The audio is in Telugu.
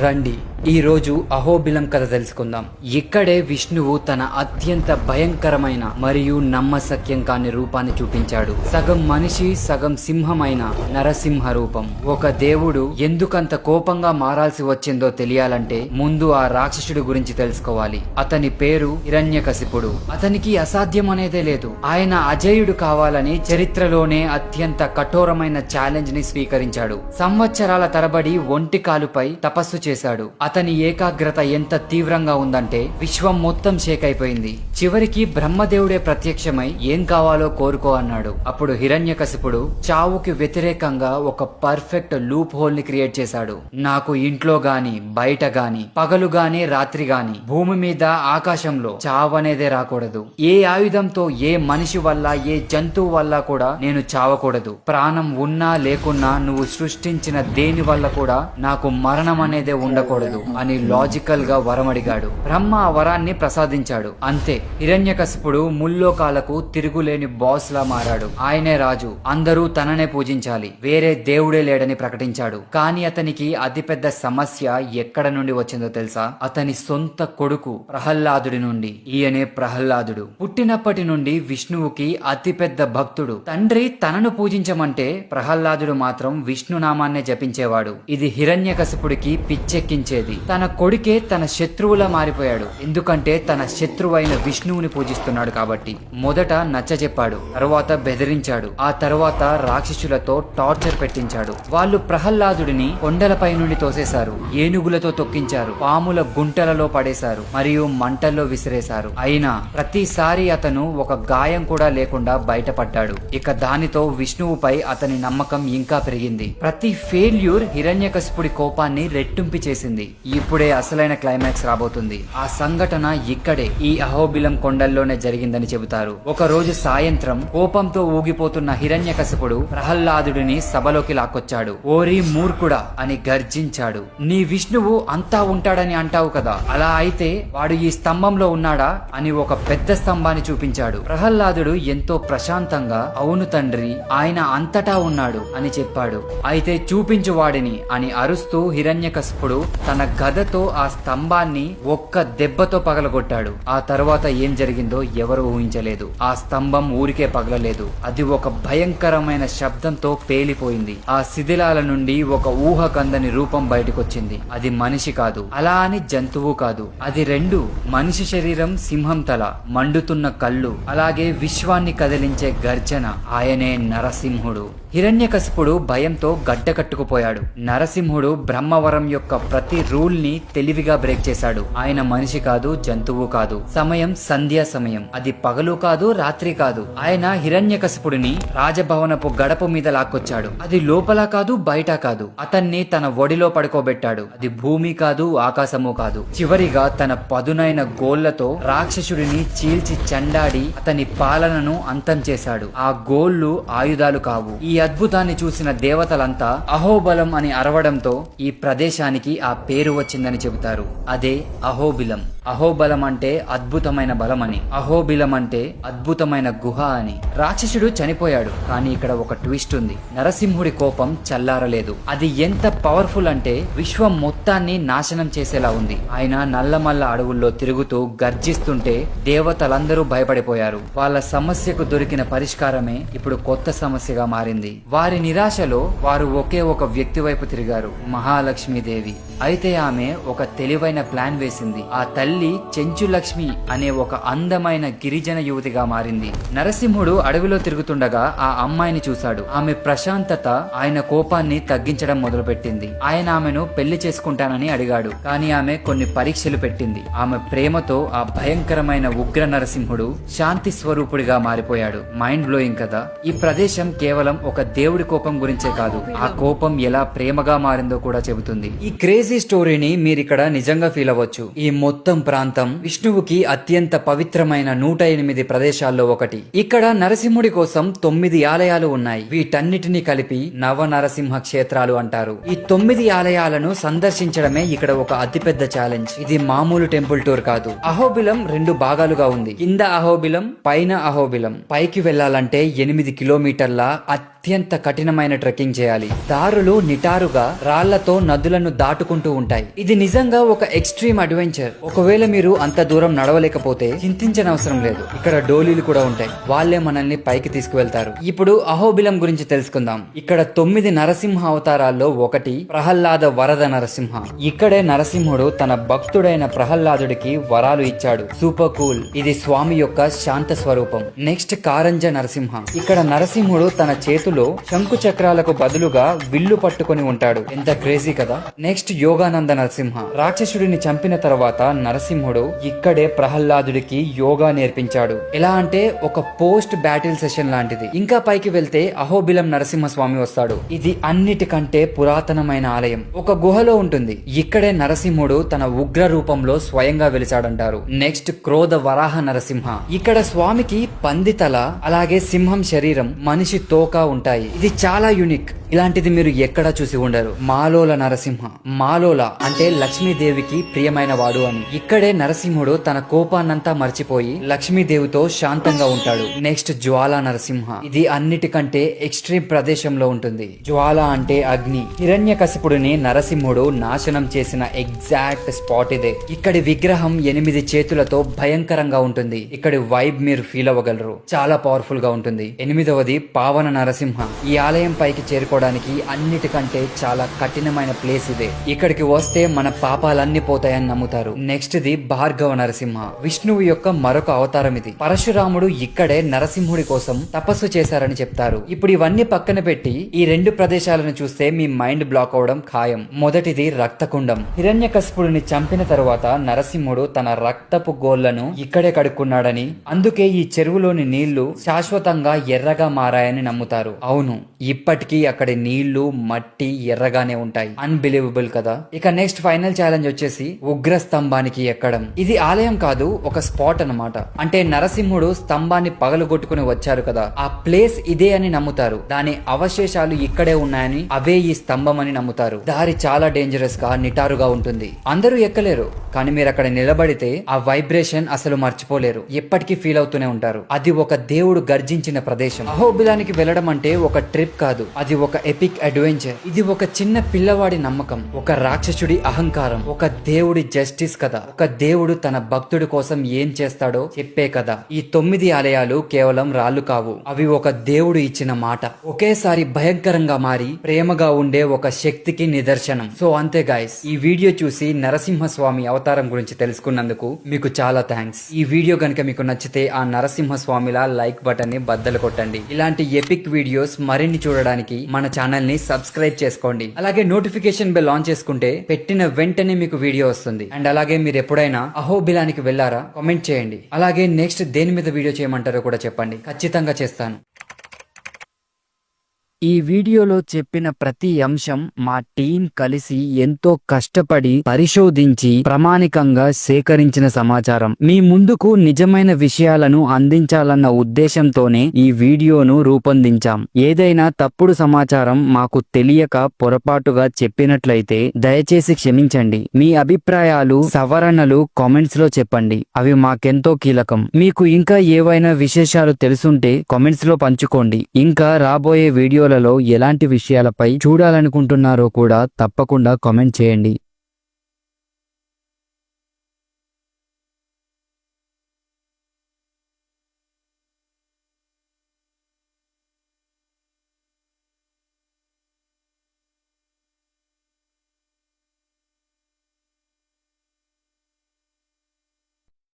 రండి ఈ రోజు అహోబిలం కథ తెలుసుకుందాం. ఇక్కడే విష్ణువు తన అత్యంత భయంకరమైన మరియు నమ్మశక్యం కాని రూపాన్ని చూపించాడు. సగం మనిషి సగం సింహమైన నరసింహ రూపం. ఒక దేవుడు ఎందుకంత కోపంగా మారాల్సి వచ్చిందో తెలియాలంటే ముందు ఆ రాక్షసుడి గురించి తెలుసుకోవాలి. అతని పేరు హిరణ్యకశిపుడు. అతనికి అసాధ్యం అనేదే లేదు. ఆయన అజేయుడు కావాలని చరిత్రలోనే అత్యంత కఠోరమైన ఛాలెంజ్ ని స్వీకరించాడు. సంవత్సరాల తరబడి ఒంటి కాలుపై తపస్సు చేశాడు. అతని ఏకాగ్రత ఎంత తీవ్రంగా ఉందంటే విశ్వం మొత్తం షేక్ అయిపోయింది. చివరికి బ్రహ్మదేవుడే ప్రత్యక్షమై ఏం కావాలో కోరుకో అన్నాడు. అప్పుడు హిరణ్యకశిపుడు చావుకి వ్యతిరేకంగా ఒక పర్ఫెక్ట్ లూప్ హోల్ ని క్రియేట్ చేశాడు. నాకు ఇంట్లో గాని బయట గాని పగలు గాని రాత్రి గాని భూమి మీద ఆకాశంలో చావు అనేదే రాకూడదు. ఏ ఆయుధంతో ఏ మనిషి వల్ల ఏ జంతువు వల్ల కూడా నేను చావకూడదు. ప్రాణం ఉన్నా లేకున్నా నువ్వు సృష్టించిన దేని వల్ల కూడా నాకు మరణం అనేదే ఉండకూడదు అని లాజికల్ గా వరం అడిగాడు. బ్రహ్మ ఆ వరాన్ని ప్రసాదించాడు. అంతే, హిరణ్యకశిపుడు ముల్లోకాలకు తిరుగులేని బాస్ లా మారాడు. ఆయనే రాజు, అందరూ తననే పూజించాలి, వేరే దేవుడే లేడని ప్రకటించాడు. కానీ అతనికి అతిపెద్ద సమస్య ఎక్కడ నుండి వచ్చిందో తెలుసా? అతని సొంత కొడుకు ప్రహ్లాదుడి నుండి. ఈయనే ప్రహ్లాదుడు. పుట్టినప్పటి నుండి విష్ణువుకి అతిపెద్ద భక్తుడు. తండ్రి తనను పూజించమంటే ప్రహ్లాదుడు మాత్రం విష్ణునామాన్నే జపించేవాడు. ఇది హిరణ్యకశిపుడికి పిచ్చెక్కించేది. తన కొడుకే తన శత్రువులా మారిపోయాడు. ఎందుకంటే తన శత్రువైన విష్ణువుని పూజిస్తున్నాడు కాబట్టి. మొదట నచ్చజెప్పాడు, తర్వాత బెదిరించాడు, ఆ తర్వాత రాక్షసులతో టార్చర్ పెట్టించాడు. వాళ్ళు ప్రహ్లాదుడిని కొండలపై నుండి తోసేశారు, ఏనుగులతో తొక్కించారు, పాముల గుంటలలో పడేశారు మరియు మంటల్లో విసిరేశారు. అయినా ప్రతిసారి అతను ఒక గాయం కూడా లేకుండా బయటపడ్డాడు. ఇక దానితో విష్ణువుపై అతని నమ్మకం ఇంకా పెరిగింది. ప్రతి ఫెయిల్యూర్ హిరణ్యకశిపుడి కోపాన్ని రెట్టింపు చేసింది. ఇప్పుడే అసలైన క్లైమాక్స్ రాబోతుంది. ఆ సంఘటన ఇక్కడే ఈ అహోబిలం కొండల్లోనే జరిగిందని చెబుతారు. ఒక రోజు సాయంత్రం కోపంతో ఊగిపోతున్న హిరణ్యకశిపుడు ప్రహ్లాదుడిని సభలోకి లాక్కొచ్చాడు. ఓరి మూర్ఖుడా అని గర్జించాడు. నీ విష్ణువు అంతా ఉంటాడని అంటావు కదా, అలా అయితే వాడు ఈ స్తంభంలో ఉన్నాడా అని ఒక పెద్ద స్తంభాన్ని చూపించాడు. ప్రహ్లాదుడు ఎంతో ప్రశాంతంగా అవును తండ్రి, ఆయన అంతటా ఉన్నాడు అని చెప్పాడు. అయితే చూపించు వాడిని అని అరుస్తూ హిరణ్యకశిపుడు తన గదతో ఆ స్తంభాన్ని ఒక్క దెబ్బతో పగలగొట్టాడు. ఆ తర్వాత ఏం జరిగిందో ఎవరు ఊహించలేదు. ఆ స్తంభం ఊరికే పగలలేదు, అది ఒక భయంకరమైన శబ్దంతో పేలిపోయింది. ఆ శిథిలాల నుండి ఒక ఊహకందని రూపం బయటకొచ్చింది. అది మనిషి కాదు, అలా అని జంతువు కాదు. అది రెండు, మనిషి శరీరం, సింహం తల, మండుతున్న కళ్ళు, అలాగే విశ్వాన్ని కదిలించే గర్జన. ఆయనే నరసింహుడు. హిరణ్యకశిపుడు భయంతో గడ్డకట్టుకుపోయాడు. నరసింహుడు బ్రహ్మవరం యొక్క ప్రతి రూల్ ని తెలివిగా బ్రేక్ చేశాడు. ఆయన మనిషి కాదు, జంతువు కాదు. సమయం సంధ్యా సమయం, అది పగలు కాదు, రాత్రి కాదు. ఆయన హిరణ్యకశిపుడిని రాజభవనపు గడప మీద లాక్కొచ్చాడు. అది లోపల కాదు, బయట కాదు. అతన్ని తన ఒడిలో పడుకోబెట్టాడు. అది భూమి కాదు, ఆకాశము కాదు. చివరిగా తన పదునైన గోళ్లతో రాక్షసుడిని చీల్చి చెండాడి అతని పాలనను అంతం చేశాడు. ఆ గోళ్లు ఆయుధాలు కావు. ఈ అద్భుతాన్ని చూసిన దేవతలంతా అహోబలం అని అరవడంతో ఈ ప్రదేశానికి ఆ పేరు వచ్చిందని చెబుతారు. అదే అహోబిలం. అహోబలం అంటే అద్భుతమైన బలమని, అహోబిలం అంటే అద్భుతమైన గుహ అని. రాక్షసుడు చనిపోయాడు, కానీ ఇక్కడ ఒక ట్విస్ట్ ఉంది. నరసింహుడి కోపం చల్లారలేదు. అది ఎంత పవర్ఫుల్ అంటే విశ్వం మొత్తాన్ని నాశనం చేసేలా ఉంది. ఆయన నల్లమల్ల అడవుల్లో తిరుగుతూ గర్జిస్తుంటే దేవతలందరూ భయపడిపోయారు. వాళ్ళ సమస్యకు దొరికిన పరిష్కారమే ఇప్పుడు కొత్త సమస్యగా మారింది. వారి నిరాశలో వారు ఒకే ఒక వ్యక్తి వైపు తిరిగారు, మహాలక్ష్మీదేవి. అయితే ఆమె ఒక తెలివైన ప్లాన్ వేసింది. ఆ తల్లి చెంచులక్ష్మి అనే ఒక అందమైన గిరిజన యువతిగా మారింది. నరసింహుడు అడవిలో తిరుగుతుండగా ఆ అమ్మాయిని చూశాడు. ఆమె ప్రశాంతత ఆయన కోపాన్ని తగ్గించడం మొదలుపెట్టింది. ఆయన ఆమెను పెళ్లి చేసుకుంటానని అడిగాడు, కానీ ఆమె కొన్ని పరీక్షలు పెట్టింది. ఆమె ప్రేమతో ఆ భయంకరమైన ఉగ్ర నరసింహుడు శాంతి స్వరూపుడిగా మారిపోయాడు. మైండ్ బ్లోయింగ్ కదా. ఈ ప్రదేశం కేవలం ఒక దేవుడి కోపం గురించే కాదు, ఆ కోపం ఎలా ప్రేమగా మారిందో కూడా చెబుతుంది. ఈ క్రేజీ స్టోరీని మీరిక్కడ నిజంగా ఫీల్ అవ్వచ్చు. ఈ మొత్తం ప్రాంతం విష్ణువుకి అత్యంత పవిత్రమైన 108 ప్రదేశాల్లో ఒకటి. ఇక్కడ నరసింహుడి కోసం 9 ఆలయాలు ఉన్నాయి. వీటన్నిటిని కలిపి నవ నరసింహ క్షేత్రాలు అంటారు. ఈ 9 ఆలయాలను సందర్శించడమే ఇక్కడ ఒక అతిపెద్ద ఛాలెంజ్. ఇది మామూలు టెంపుల్ టూర్ కాదు. అహోబిలం 2 భాగాలుగా ఉంది. కింద అహోబిలం, పైన అహోబిలం. పైకి వెళ్లాలంటే 8 కిలోమీటర్ల అత్యంత కఠినమైన ట్రెక్కింగ్ చేయాలి. దారులు నిటారుగా రాళ్లతో నదులను దాటుకుంటూ ఉంటాయి. ఇది నిజంగా ఒక ఎక్స్ట్రీమ్ అడ్వెంచర్. ఒకవేళ మీరు అంత దూరం నడవలేకపోతే చింతించనవసరం లేదు. ఇక్కడ డోలీలు కూడా ఉంటాయి. వాళ్ళే మనల్ని పైకి తీసుకువెళ్తారు. ఇప్పుడు అహోబిలం గురించి తెలుసుకుందాం. ఇక్కడ 9 నరసింహ అవతారాల్లో ఒకటి ప్రహ్లాద వరద నరసింహ. ఇక్కడే నరసింహుడు తన భక్తుడైన ప్రహ్లాదుడికి వరాలు ఇచ్చాడు. Super cool. ఇది స్వామి యొక్క శాంత స్వరూపం. నెక్స్ట్ కారంజ నరసింహ. ఇక్కడ నరసింహుడు తన చేతిలో శంకు చక్రాలకు బదులుగా విల్లు పట్టుకొని ఉంటాడు. ఎంత క్రేజీ కదా. నెక్స్ట్ యోగానంద నరసింహ. రాక్షసుడిని చంపిన తర్వాత నరసింహుడు ఇక్కడే ప్రహ్లాదుడికి యోగా నేర్పించాడు. ఎలా అంటే ఒక పోస్ట్ బ్యాటిల్ సెషన్ లాంటిది. ఇంకా పైకి వెళ్తే అహోబిలం నరసింహ స్వామి వస్తాడు. ఇది అన్నిటికంటే పురాతనమైన ఆలయం. ఒక గుహలో ఉంటుంది. ఇక్కడే నరసింహుడు తన ఉగ్ర రూపంలో స్వయంగా వెలిచాడంటారు. నెక్స్ట్ క్రోధ వరాహ నరసింహ. ఇక్కడ స్వామికి పంది తల అలాగే సింహం శరీరం మనిషి తోక ఉంటాయి. ఇది చాలా యూనిక్. ఇలాంటిది మీరు ఎక్కడా చూసి ఉండరు. మాలోల నరసింహ. మాలోల అంటే లక్ష్మీదేవికి ప్రియమైన వాడు అని. ఇక్కడే నరసింహుడు తన కోపాన్నంతా మర్చిపోయి లక్ష్మీదేవితో శాంతంగా ఉంటాడు. నెక్స్ట్ జ్వాల నరసింహ. ఇది అన్నిటికంటే ఎక్స్ట్రీమ్ ప్రదేశంలో ఉంటుంది. జ్వాల అంటే అగ్ని. హిరణ్యకశిపుడిని నరసింహుడు నాశనం చేసిన ఎగ్జాక్ట్ స్పాట్ ఇదే. ఇక్కడి విగ్రహం 8 చేతులతో భయంకరంగా ఉంటుంది. ఇక్కడి వైబ్ మీరు ఫీల్ అవ్వగలరు. చాలా పవర్ఫుల్ గా ఉంటుంది. 8వది పావన నరసింహ. ఈ ఆలయం పైకి చేరుకోవడానికి అన్నిటికంటే చాలా కఠినమైన ప్లేస్ ఇదే. ఇక్కడికి వస్తే మన పాపాలన్నీ పోతాయని నమ్ముతారు. Next the Bhargava Narasimha. విష్ణువు యొక్క మరొక అవతారం ఇది. పరశురాముడు ఇక్కడే నరసింహుడి కోసం తపస్సు చేశారని చెప్తారు. ఇప్పుడు ఇవన్నీ పక్కన పెట్టి ఈ 2 ప్రదేశాలను చూస్తే మీ మైండ్ బ్లాక్ అవడం ఖాయం. మొదటిది రక్తకుండం. హిరణ్యకశిపుడిని చంపిన తరువాత నరసింహుడు తన రక్తపు గోళ్లను ఇక్కడే కడుక్కున్నాడని, అందుకే ఈ చెరువులోని నీళ్లు శాశ్వతంగా ఎర్రగా మారాయని నమ్ముతారు. అవును, ఇప్పటికీ అక్కడి నీళ్లు మట్టి ఎర్రగానే ఉంటాయి. అన్బిలీవబుల్ కదా. ఇక నెక్స్ట్ ఫైనల్ ఛాలెంజ్ వచ్చేసి ఉగ్ర స్తంభానికి ఎక్కడం. ఇది ఆలయం కాదు, ఒక స్పాట్ అన్నమాట. అంటే నరసింహుడు స్తంభాన్ని పగలగొట్టుకుని వచ్చారు కదా, ఆ ప్లేస్ ఇదే అని నమ్ముతారు. దాని అవశేషాలు ఇక్కడే ఉన్నాయని, అవే ఈ స్తంభం అని నమ్ముతారు. దారి చాలా డేంజరస్ గా నిటారుగా ఉంటుంది. అందరూ ఎక్కలేరు, కానీ మీరు అక్కడ నిలబడితే ఆ వైబ్రేషన్ అసలు మర్చిపోలేరు. ఎప్పటికీ ఫీల్ అవుతూనే ఉంటారు. అది ఒక దేవుడు గర్జించిన ప్రదేశం. అహోబిలానికి వెళ్ళడం అంటే ఒక ట్రిప్ కాదు, అది ఒక ఎపిక్ అడ్వెంచర్. ఇది ఒక చిన్న పిల్లవాడి నమ్మకం, ఒక రాక్షసుడి అహంకారం, ఒక దేవుడి జస్టిస్ కథ. ఒక దేవుడు తన భక్తుడి కోసం ఏం చేస్తాడో చెప్పే కథ. ఈ 9 ఆలయాలు కేవలం రాళ్లు కావు, అవి ఒక దేవుడు ఇచ్చిన మాట. ఒకేసారి భయంకరంగా మారి ప్రేమగా ఉండే ఒక శక్తికి నిదర్శనం. సో అంతే గాయస్, ఈ వీడియో చూసి నరసింహస్వామి అవతారం గురించి తెలుసుకున్నందుకు మీకు చాలా థ్యాంక్స్. ఈ వీడియో గనుక మీకు నచ్చితే ఆ నరసింహస్వామిలా లైక్ బటన్ ని బద్దలు కొట్టండి. ఇలాంటి ఎపిక్ వీడియోస్ మరిన్ని చూడడానికి మన ఛానల్ ని సబ్స్క్రైబ్ చేసుకోండి. అలాగే నోటిఫికేషన్ బెల్ ఆన్ చేసుకుంటే పెట్టిన వెంటనే మీకు వీడియో వస్తుంది. అండ్ అలాగే మీరు ఎప్పుడైనా అహోబిలానికి వెళ్లారా కామెంట్ చేయండి. అలాగే నెక్స్ట్ దేని మీద వీడియో చేయమంటారో కూడా చెప్పండి, ఖచ్చితంగా చేస్తాను. ఈ వీడియోలో చెప్పిన ప్రతి అంశం మా టీం కలిసి ఎంతో కష్టపడి పరిశోధించి ప్రామాణికంగా సేకరించిన సమాచారం. మీ ముందుకు నిజమైన విషయాలను అందించాలన్న ఉద్దేశంతోనే ఈ వీడియోను రూపొందించాం. ఏదైనా తప్పుడు సమాచారం మాకు తెలియక పొరపాటుగా చెప్పినట్లయితే దయచేసి క్షమించండి. మీ అభిప్రాయాలు సవరణలు కామెంట్స్ లో చెప్పండి, అవి మాకెంతో కీలకం. మీకు ఇంకా ఏవైనా విశేషాలు తెలుసుంటే కామెంట్స్ లో పంచుకోండి. ఇంకా రాబోయే వీడియోల ఎలాంటి విషయాలపై చూడాలనుకుంటున్నారో కూడా తప్పకుండా కామెంట్ చేయండి.